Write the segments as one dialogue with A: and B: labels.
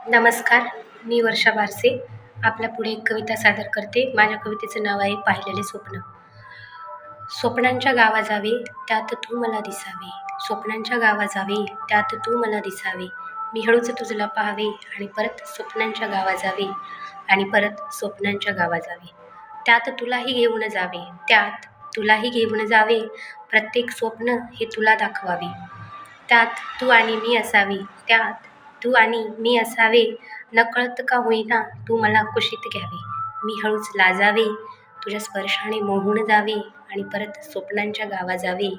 A: नमस्कार. मी वर्षा बारसे आपल्या पुढे एक कविता सादर करते. माझ्या कवितेचं नाव आहे पाहिलेले स्वप्न. स्वप्नांच्या गावा जावे, त्यात तू मला दिसावे. स्वप्नांच्या गावा जावे, त्यात तू मला दिसावे. मी हळूच तुझला पाहावे आणि परत स्वप्नांच्या गावा जावे आणि परत स्वप्नांच्या गावा जावे. त्यात तुलाही घेऊन जावे, त्यात तुलाही घेऊन जावे. प्रत्येक स्वप्न हे तुला दाखवावे. त्यात तू आणि मी असावी, त्यात तू आणि मी असावे. नकळत का होईना तू मला कुशीत घ्यावे. मी हळूच लाजावे, तुझ्या स्पर्शाने मोहून जावे आणि परत स्वप्नांच्या गावा जावे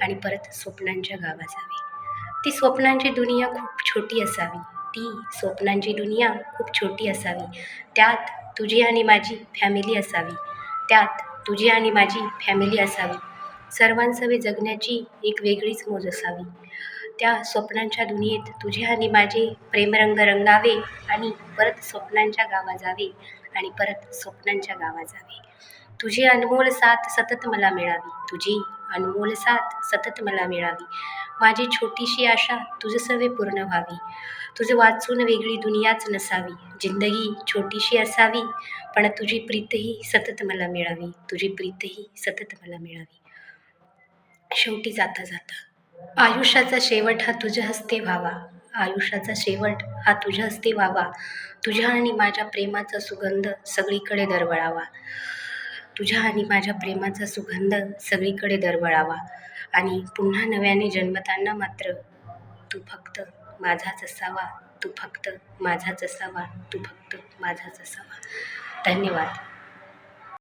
A: आणि परत स्वप्नांच्या गावा जावे. ती स्वप्नांची दुनिया खूप छोटी असावी, ती स्वप्नांची दुनिया खूप छोटी असावी. त्यात तुझी आणि माझी फॅमिली असावी, त्यात तुझी आणि माझी फॅमिली असावी. सर्वांसवे जगण्याची एक वेगळीच मोज असावी. त्या स्वप्नांच्या दुनियेत तुझे आणि माझे प्रेमरंग रंगावे आणि परत स्वप्नांच्या गावा जावे आणि परत स्वप्नांच्या गावा जावे. तुझी अनमोल साथ सतत मला मिळावी, तुझी अनमोल साथ सतत मला मिळावी. माझी छोटीशी आशा तुझसवे पूर्ण व्हावी. तुझं वाचून वेगळी दुनियाच नसावी. जिंदगी छोटीशी असावी, पण तुझी प्रीतही सतत मला मिळावी, तुझी प्रीतही सतत मला मिळावी. शेवटी जाता जाता आयुष्याचा शेवट हा तुझ्या हस्ते व्हावा, आयुष्याचा शेवट हा तुझ्या हस्ते व्हावा. तुझ्या आणि माझ्या प्रेमाचा सुगंध सगळीकडे दरवळावा, तुझ्या आणि माझ्या प्रेमाचा सुगंध सगळीकडे दरवळावा. आणि पुन्हा नव्याने जन्मताना मात्र तू फक्त माझाच असावा, तू फक्त माझाच असावा, तू फक्त माझाच असावा. धन्यवाद.